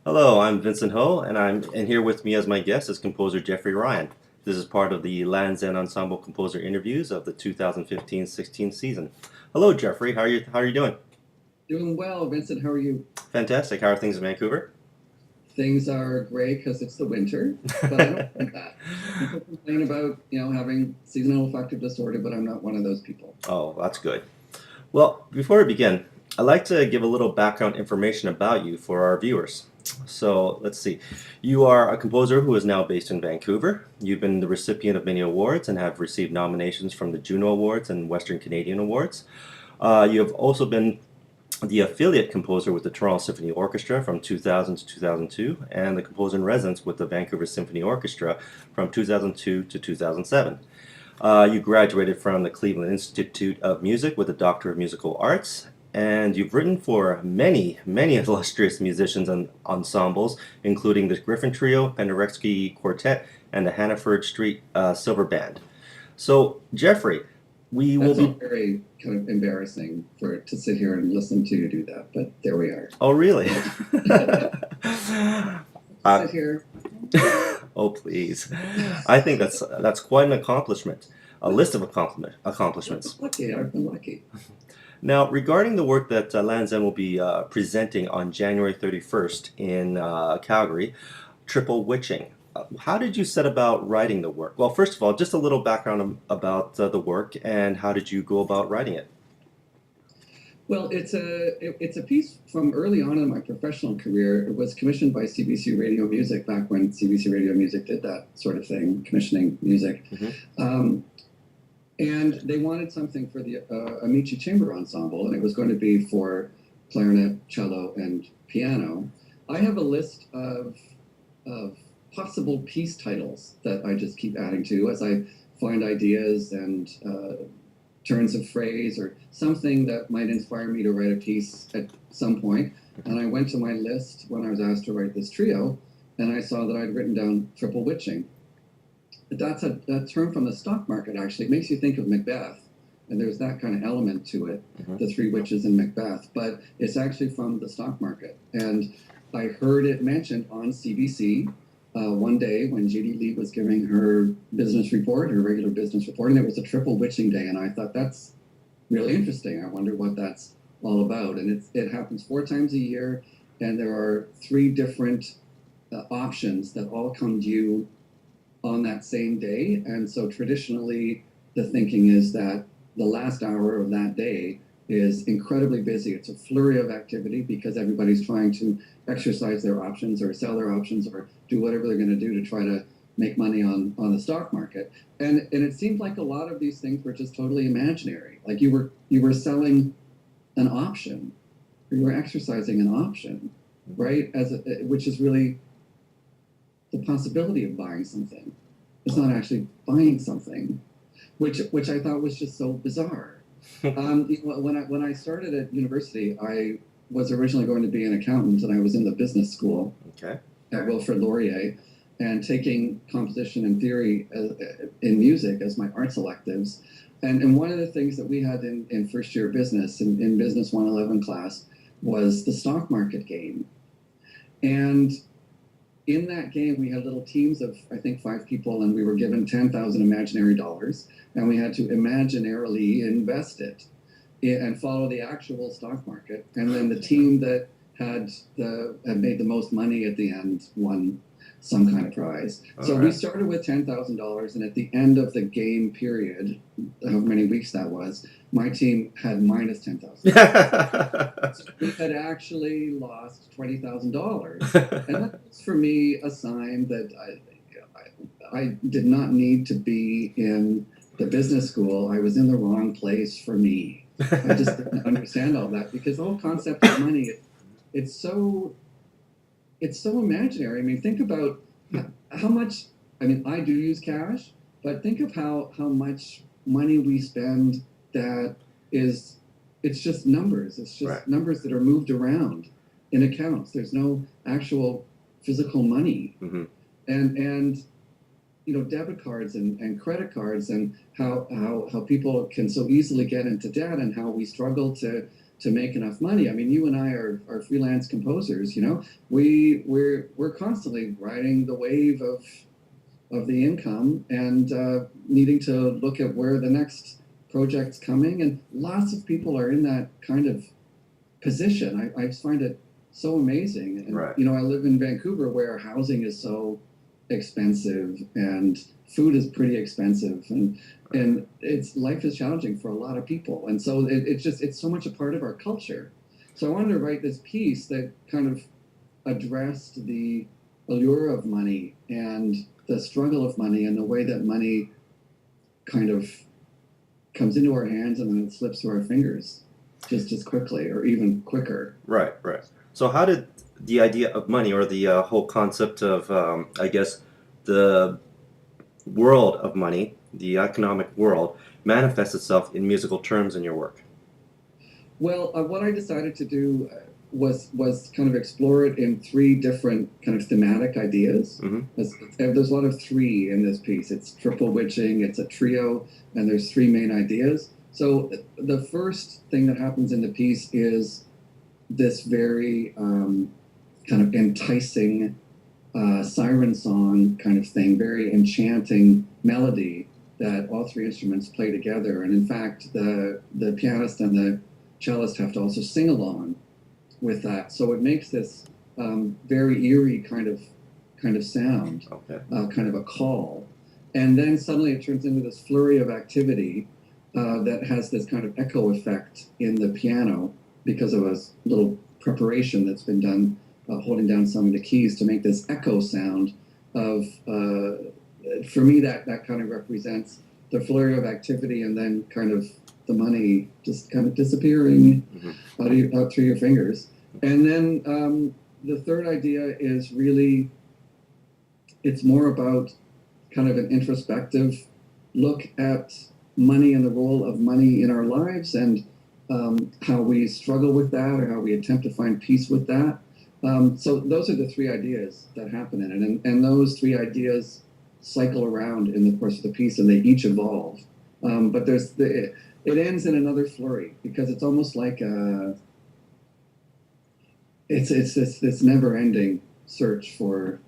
Hello, I'm Vincent Ho, and here with me as my guest is composer Jeffrey Ryan. This is part of the End Ensemble composer interviews of the 2015-16 season. Hello, Jeffrey. How are you doing? Doing well, Vincent. How are you? Fantastic. How are things in Vancouver? Things are great because it's the winter, but I don't think that. People complain about, having seasonal affective disorder, but I'm not one of those people. Oh, that's good. Well, before we begin, I'd like to give a little background information about you for our viewers. So let's see. You are a composer who is now based in Vancouver. You've been the recipient of many awards and have received nominations from the Juno Awards and Western Canadian Awards. You have also been the affiliate composer with the Toronto Symphony Orchestra from 2000 to 2002, and the composer in residence with the Vancouver Symphony Orchestra from 2002 to 2007. You graduated from the Cleveland Institute of Music with a Doctor of Musical Arts, and you've written for many, many illustrious musicians and ensembles, including the Griffin Trio, Penderecki Quartet, and the Hannaford Street Silver Band. So, Jeffrey, we will That's all be. very kind of embarrassing to sit here and listen to you do that, but there we are. Oh, really? Sit uh, here. oh, please. I think that's quite an accomplishment. A list of accomplishments. Lucky, I've been lucky. Now, regarding the work that Land's End will be presenting on January 31st in Calgary, Triple Witching. How did you set about writing the work? Well, first of all, just a little background about the work and how did you go about writing it? Well, it's a piece from early on in my professional career. It was commissioned by CBC Radio Music back when CBC Radio Music did that sort of thing, commissioning music. Um, and they wanted something for the Amici Chamber Ensemble, and it was going to be for clarinet, cello, and piano. I have a list of possible piece titles that I just keep adding to as I find ideas and turns of phrase or something that might inspire me to write a piece at some point. And I went to my list when I was asked to write this trio, and I saw that I'd written down triple witching. That's a term from the stock market, actually. It makes you think of Macbeth, and there's that kind of element to it, the three witches in Macbeth. But it's actually from the stock market. And I heard it mentioned on CBC one day when Judy Lee was giving her business report, her regular business report, and it was a triple witching day. And I thought, that's really interesting. I wonder what that's all about. And it happens 4 times a year, and there are 3 different options that all come due on that same day. And so traditionally, the thinking is that the last hour of that day is incredibly busy. It's a flurry of activity because everybody's trying to exercise their options or sell their options or do whatever they're going to do to try to make money on the stock market. And it seemed like a lot of these things were just totally imaginary. Like you were selling an option, or you were exercising an option, right? Which is really the possibility of buying something. It's not actually buying something, which I thought was just so bizarre. When I started at university, I was originally going to be an accountant, and I was in the business school Okay. at Wilfrid Laurier, and taking composition and theory in music as my arts electives. And one of the things that we had in first year business, in Business 111 class, was the stock market game. And in that game, we had little teams of, I think, 5 people, and we were given 10,000 imaginary dollars, and we had to imaginarily invest it and follow the actual stock market. And then the team that had made the most money at the end won some kind of prize. So we started with $10,000, and at the end of the game period, however many weeks that was, my team had minus 10,000. We had actually lost $20,000, and that was for me a sign that I did not need to be in the business school. I was in the wrong place for me. I just didn't understand all that because the whole concept of money, it's so imaginary. I mean, think about how much. I mean, I do use cash, but think of how much money we spend that is. It's just numbers. It's just numbers that are moved around in accounts. There's no actual physical money, and debit cards and credit cards, and how people can so easily get into debt, and how we struggle to to make enough money. I mean, you and I are freelance composers. You know, we're constantly riding the wave of the income and needing to look at where the next project's coming. And lots of people are in that kind of position. I find it so amazing. And, Right. you know, I live in Vancouver where housing is so expensive and food is pretty expensive. And it's life is challenging for a lot of people. And so it's so much a part of our culture. So I wanted to write this piece that kind of addressed the allure of money and the struggle of money and the way that money kind of comes into our hands and then it slips through our fingers just as quickly or even quicker. Right, right. So how did the idea of money or the whole concept of, I guess, the world of money, the economic world, manifest itself in musical terms in your work? Well, what I decided to do was kind of explore it in three different kind of thematic ideas. Hmm. There's a lot of three in this piece. It's triple witching, it's a trio, and there's three main ideas. So the first thing that happens in the piece is this very kind of enticing siren song kind of thing, very enchanting melody that all three instruments play together. And in fact, the pianist and the cellist have to also sing along with that. So it makes this very eerie kind of sound, Okay. kind of a call. And then suddenly it turns into this flurry of activity that has this kind of echo effect in the piano because of a little preparation that's been done holding down some of the keys to make this echo sound of, for me, that kind of represents the flurry of activity and then kind of the money just kind of disappearing out through your fingers. And then the third idea is really, it's more about kind of an introspective look at money and the role of money in our lives and how we struggle with that or how we attempt to find peace with that. So those are the three ideas that happen in it. And those three ideas cycle around in the course of the piece and they each evolve. But it ends in another flurry because it's almost like it's this never-ending search for,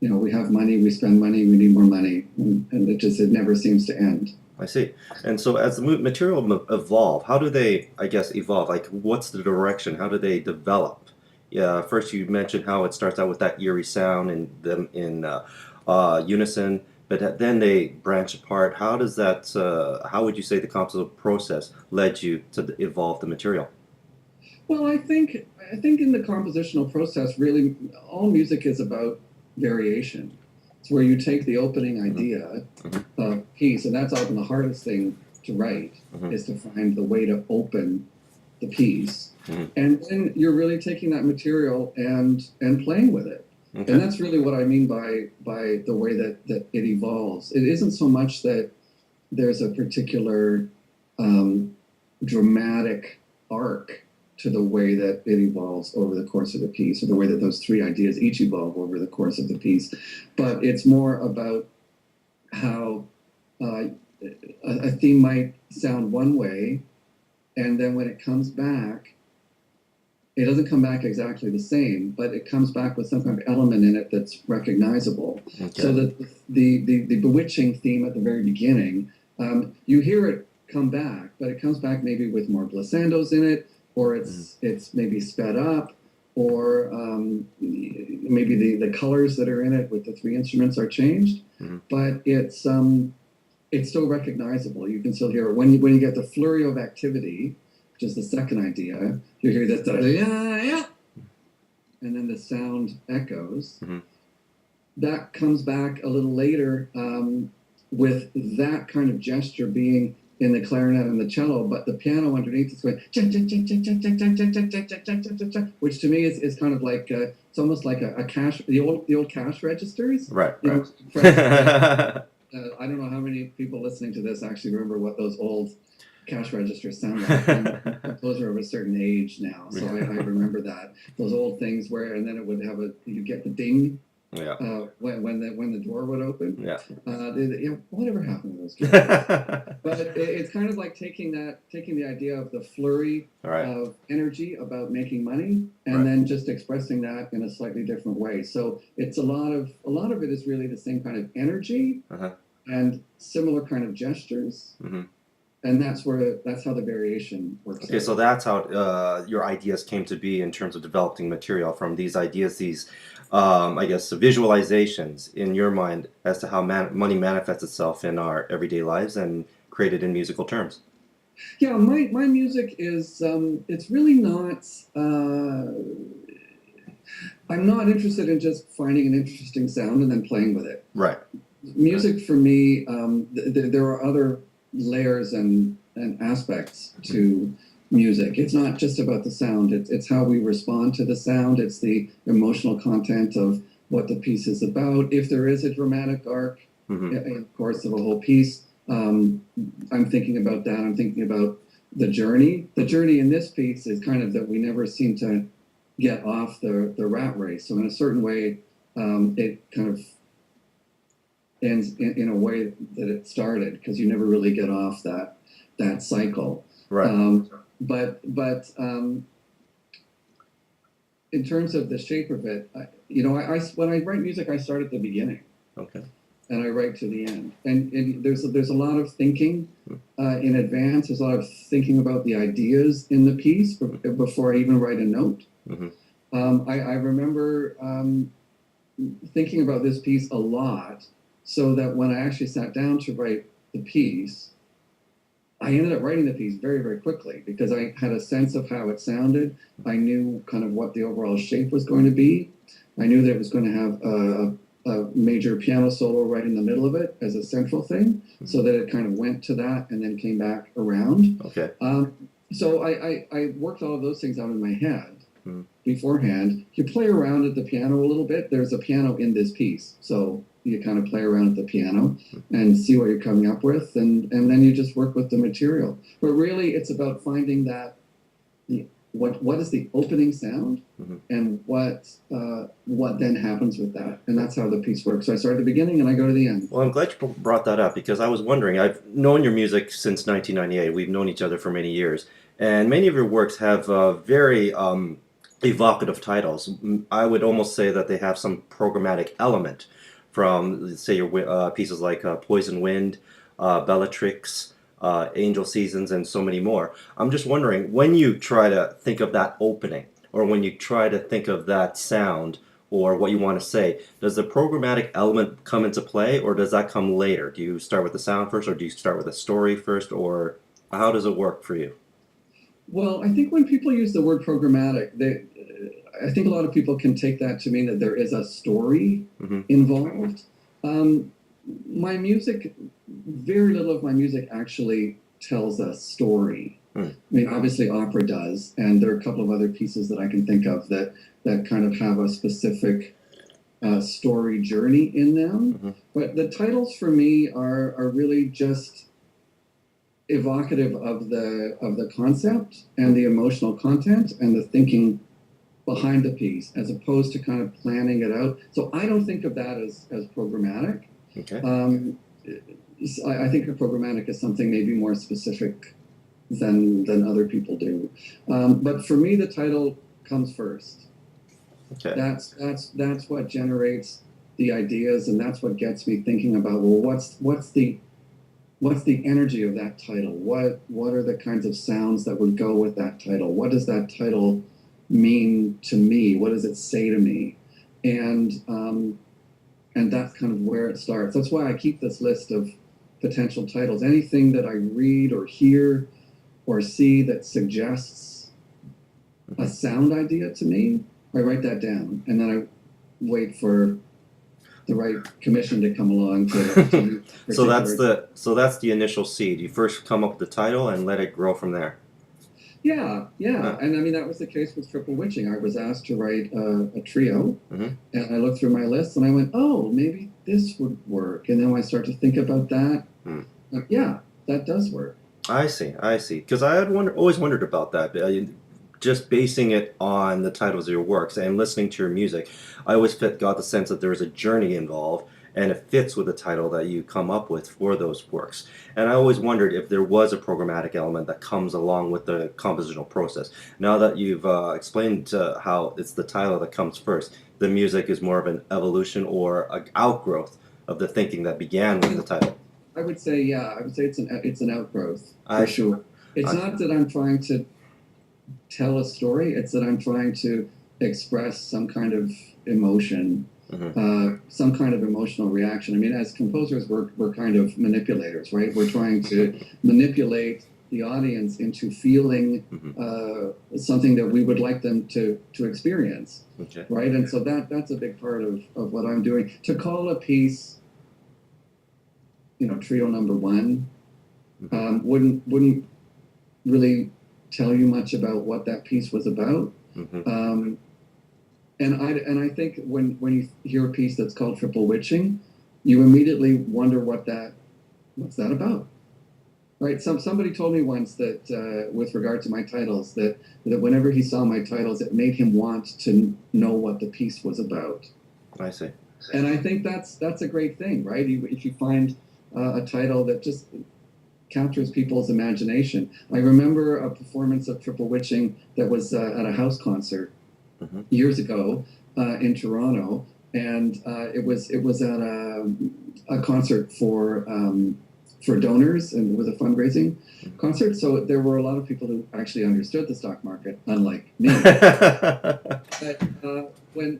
you know, we have money, we spend money, we need more money, and it never seems to end. I see. And so as the material evolve, how do they, I guess, evolve? Like, what's the direction? How do they develop? Yeah, first you mentioned how it starts out with that eerie sound and them in unison, but then they branch apart. How does that, how would you say the compositional process led you to evolve the material? Well, I think in the compositional process, really, all music is about variation. It's where you take the opening idea piece, and that's often the hardest thing to write, is to find the way to open the piece. And then you're really taking that material and playing with it. Okay. And that's really what I mean by the way that it evolves. It isn't so much that there's a particular dramatic arc to the way that it evolves over the course of the piece, or the way that those three ideas each evolve over the course of the piece. But it's more about how a theme might sound one way, and then when it comes back, it doesn't come back exactly the same, but it comes back with some kind of element in it that's recognizable. Okay. So that the bewitching theme at the very beginning, you hear it come back, but it comes back maybe with more glissandos in it, or it's maybe sped up, or maybe the colors that are in it with the three instruments are changed, but it's still recognizable. You can still hear it. When you get the flurry of activity, which is the second idea, you hear that, and then the sound echoes. That comes back a little later with that kind of gesture being in the clarinet and the cello, but the piano underneath is going, which to me is kind of like, it's almost like a cash, the old cash registers. Right, You right. know, I don't know how many people listening to this actually remember what those old cash registers sound like. I'm a composer of a certain age now, so I remember that. Those old things where, and then it would have you get the ding Yeah. When the door would open. Yeah. Whatever happened to those characters? But it's kind of like taking the idea of the flurry All right. of energy about making money, and Right. then just expressing that in a slightly different way. So it's a lot of it is really the same kind of energy Uh-huh. and similar kind of gestures, Hmm. and that's how the variation works. Okay, so that's how your ideas came to be in terms of developing material from these ideas, these, I guess, visualizations in your mind as to how money manifests itself in our everyday lives and created in musical terms. Yeah, my music is it's really not. I'm not interested in just finding an interesting sound and then playing with it. Right. Music for me, there are other layers and aspects to music. It's not just about the sound. It's how we respond to the sound. It's the emotional content of what the piece is about. If there is a dramatic arc, Hmm. in the course of a whole piece, I'm thinking about that. I'm thinking about the journey. The journey in this piece is kind of that we never seem to get off the rat race. So in a certain way, it kind of ends in a way that it started, because you never really get off that cycle. Right. But in terms of the shape of it, when I write music, I start at the beginning Okay. and I write to the end. And there's a lot of thinking in advance. There's a lot of thinking about the ideas in the piece before I even write a note. Hmm. I remember thinking about this piece a lot, so that when I actually sat down to write the piece, I ended up writing the piece very, very quickly, because I had a sense of how it sounded. I knew kind of what the overall shape was going to be. I knew that it was going to have a major piano solo right in the middle of it as a central thing, so that it kind of went to that and then came back around. Okay. So I worked all of those things out in my head Mhm. beforehand. You play around at the piano a little bit. There's a piano in this piece, so you kind of play around at the piano and see what you're coming up with, and then you just work with the material. But really, it's about finding that what is the opening sound, Mhm. and what then happens with that, and that's how the piece works. So I start at the beginning and I go to the end. Well, I'm glad you brought that up because I was wondering. I've known your music since 1998. We've known each other for many years, and many of your works have very evocative titles. I would almost say that they have some programmatic element from, say, your pieces like Poison Wind, Bellatrix, Angel Seasons, and so many more. I'm just wondering, when you try to think of that opening, or when you try to think of that sound, or what you want to say, does the programmatic element come into play, or does that come later? Do you start with the sound first, or do you start with a story first, or how does it work for you? Well, I think when people use the word programmatic, I think a lot of people can take that to mean that there is a story Hmm. involved. Um, my music, very little of my music actually tells a story. Hmm. I mean, obviously, opera does, and there are a couple of other pieces that I can think of that kind of have a specific story journey in them. Hmm. But the titles for me are really just evocative of the concept and the emotional content and the thinking behind the piece, as opposed to kind of planning it out. So I don't think of that as programmatic. Okay. I think of programmatic as something maybe more specific than other people do. But for me, the title comes first. Okay. That's what generates the ideas, and that's what gets me thinking about, well, what's the energy of that title? What are the kinds of sounds that would go with that title? What does that title mean to me? What does it say to me? And that's kind of where it starts. That's why I keep this list of potential titles. Anything that I read or hear or see that suggests a sound idea to me, I write that down, and then I wait for the right commission to come along to So that's the initial seed. You first come up with the title and let it grow from there. Yeah, Huh. and I mean that was the case with Triple Witching. I was asked to write a trio, Hmm. and I looked through my list and I went, "Oh, maybe this would work." And then when I start to think about that, Hmm. yeah, that does work. I see. I see. Because I had always wondered about that. just basing it on the titles of your works and listening to your music, I always got the sense that there is a journey involved and it fits with the title that you come up with for those works. And I always wondered if there was a programmatic element that comes along with the compositional process. Now that you've explained how it's the title that comes first, the music is more of an evolution or an outgrowth of the thinking that began with the title. I would say, yeah, I would say it's an outgrowth I for sure. It's not that I'm trying to tell a story; it's that I'm trying to express some kind of emotion, some kind of emotional reaction. I mean, as composers, we're kind of manipulators, right? We're trying to manipulate the audience into feeling something that we would like them to experience, right? And so that's a big part of what I'm doing. To call a piece, trio number one, wouldn't really tell you much about what that piece was about. And I think when you hear a piece that's called Triple Witching, you immediately wonder what's that about, right? Somebody told me once that with regard to my titles, that whenever he saw my titles, it made him want to know what the piece was about. I see. And I think that's a great thing, right? If you find a title that just captures people's imagination. I remember a performance of Triple Witching that was at a house concert years ago in Toronto, and it was at a concert for donors, and it was a fundraising concert. So there were a lot of people who actually understood the stock market, unlike me. But when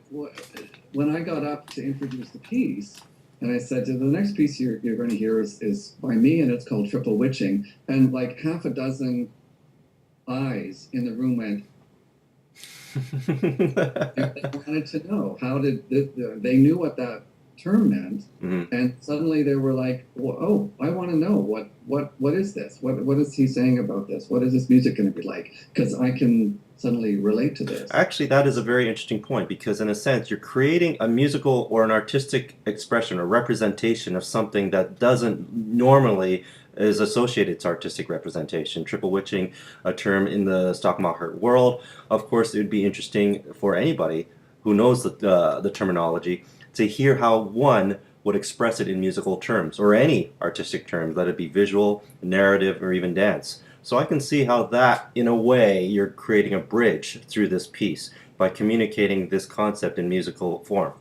I got up to introduce the piece, and I said, the next piece you're going to hear is by me, and it's called Triple Witching. And like half a dozen eyes in the room went, they wanted to know, how did they knew what that term meant. And suddenly they were like, oh, I want to know, what is this? What is he saying about this? What is this music going to be like? Because I can suddenly relate to this. Actually, that is a very interesting point, because in a sense you're creating a musical or an artistic expression or representation of something that doesn't normally is associated to artistic representation. Triple witching, a term in the stock market world. Of course, it would be interesting for anybody who knows the terminology to hear how one would express it in musical terms, or any artistic terms, let it be visual, narrative, or even dance. So I can see how that, in a way, you're creating a bridge through this piece by communicating this concept in musical form.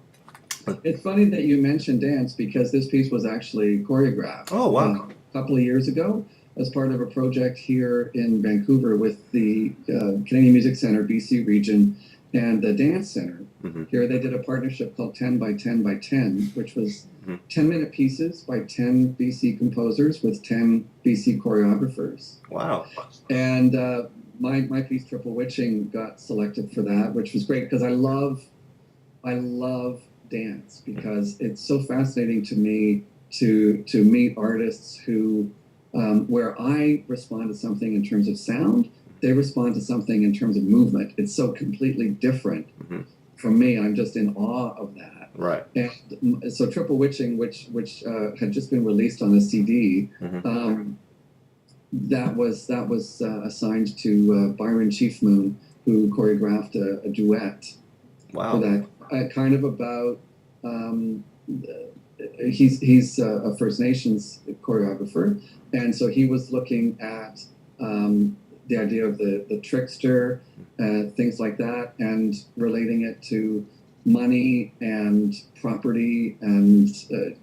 It's funny that you mentioned dance, because this piece was actually choreographed. Oh, wow. A couple of years ago as part of a project here in Vancouver with the Canadian Music Centre, BC region, and the Dance Centre. Here they did a partnership called 10 by 10 by 10, which was 10-minute pieces by 10 BC composers with 10 BC choreographers. Wow. And my piece, Triple Witching, got selected for that, which was great, because I love dance, because it's so fascinating to me to meet artists who, where I respond to something in terms of sound, they respond to something in terms of movement. It's so completely different from me. I'm just in awe of that. Right. And so Triple Witching, which had just been released on a CD, that was assigned to Byron Chiefmoon, who choreographed a duet for that. Kind of about he's a First Nations choreographer, and so he was looking at the idea of the trickster, things like that, and relating it to money and property, and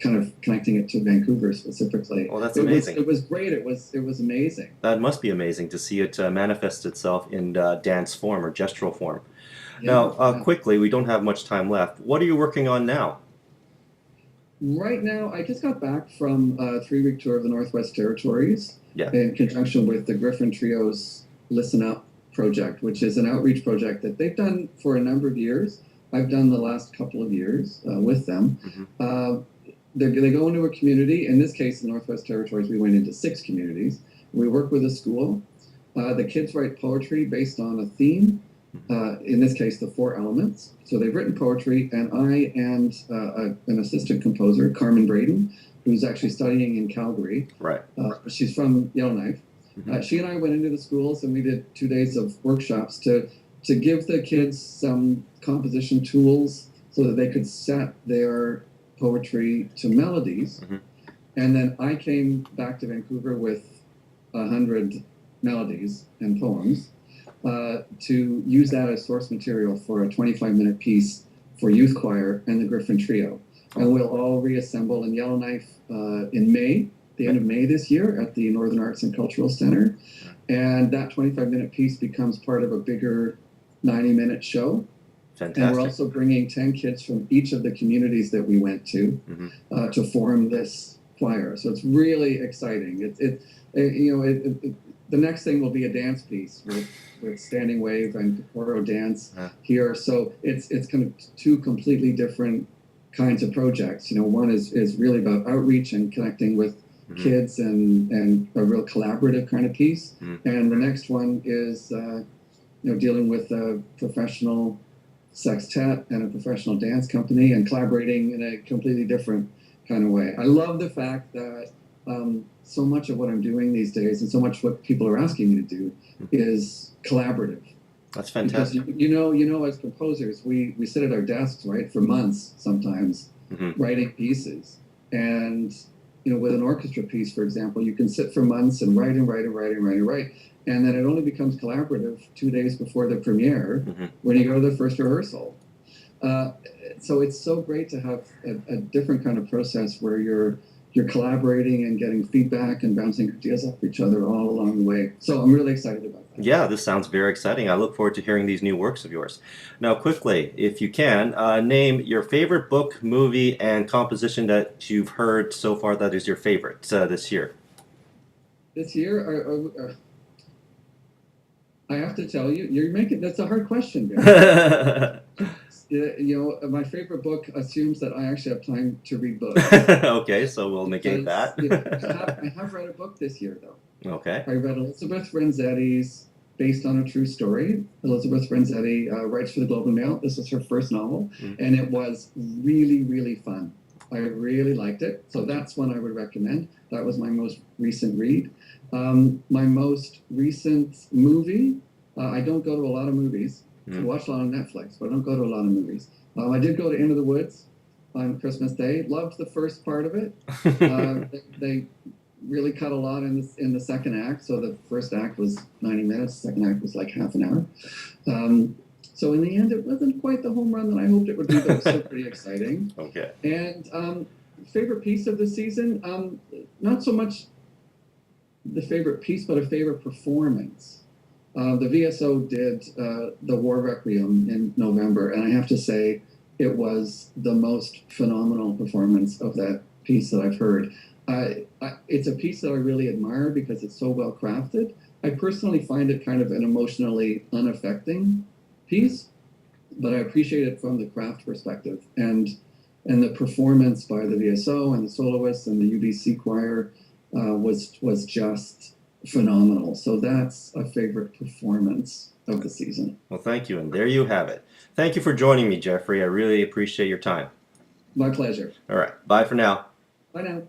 kind of connecting it to Vancouver specifically. Oh, that's amazing. It was great. It was amazing. That must be amazing to see it manifest itself in dance form or gestural form. Yeah, now, quickly, we don't have much time left. What are you working on now? Right now, I just got back from a 3-week tour of the Northwest Territories in conjunction with the Griffin Trio's Listen Up project, which is an outreach project that they've done for a number of years. I've done the last couple of years with them. They go into a community. In this case, the Northwest Territories, we went into 6 communities. We work with a school. The kids write poetry based on a theme. In this case, the 4 elements. So they've written poetry, and I and an assistant composer, Carmen Braden, who's actually studying in Calgary. Right. She's from Yellowknife. She and I went into the schools and we did 2 days of workshops to give the kids some composition tools so that they could set their poetry to melodies. And then I came back to Vancouver with 100 melodies and poems to use that as source material for a 25-minute piece for youth choir and the Griffin Trio. And we'll all reassemble in Yellowknife in May, the end of May this year at the Northern Arts and Cultural Center. And that 25-minute piece becomes part of a bigger 90-minute show. Fantastic. And we're also bringing 10 kids from each of the communities that we went to form this choir. So it's really exciting. The next thing will be a dance piece with standing wave and choreo dance here. So it's kind of two completely different kinds of projects. One is really about outreach and connecting with kids and a real collaborative kind of piece. And the next one is dealing with a professional sextet and a professional dance company and collaborating in a completely different kind of way. I love the fact that so much of what I'm doing these days and so much what people are asking me to do is collaborative. That's fantastic. Because as composers, we sit at our desks, right, for months sometimes writing pieces. And with an orchestra piece, for example, you can sit for months and write and write and write and write and write. And then it only becomes collaborative 2 days before the premiere when you go to the first rehearsal. So it's so great to have a different kind of process where you're collaborating and getting feedback and bouncing ideas off each other all along the way. So I'm really excited about that. Yeah, this sounds very exciting. I look forward to hearing these new works of yours. Now, quickly, if you can, name your favorite book, movie, and composition that you've heard so far that is your favorite this year. This year, I have to tell you, that's a hard question, Ben. My favorite book assumes that I actually have time to read books. Okay, so we'll negate that. I have read a book this year, though. Okay. I read Elizabeth Renzetti's, based on a true story. Elizabeth Renzetti writes for the Globe and Mail. This was her first novel, and it was really, really fun. I really liked it, so that's one I would recommend. That was my most recent read. My most recent movie, I don't go to a lot of movies. I watch a lot on Netflix, but I don't go to a lot of movies. I did go to End of the Woods on Christmas Day. Loved the first part of it. They really cut a lot in the second act. So the first act was 90 minutes. The second act was like half an hour. So in the end, it wasn't quite the home run that I hoped it would be, but it was still pretty exciting. Okay. And favorite piece of the season, not so much the favorite piece, but a favorite performance. The VSO did the War Requiem in November, and I have to say it was the most phenomenal performance of that piece that I've heard. It's a piece that I really admire because it's so well crafted. I personally find it kind of an emotionally unaffecting piece, but I appreciate it from the craft perspective. And the performance by the VSO and the soloists and the UBC choir was just phenomenal. So that's a favorite performance of the season. Well, thank you, and there you have it. Thank you for joining me, Jeffrey. I really appreciate your time. My pleasure. All right, bye for now. Bye now.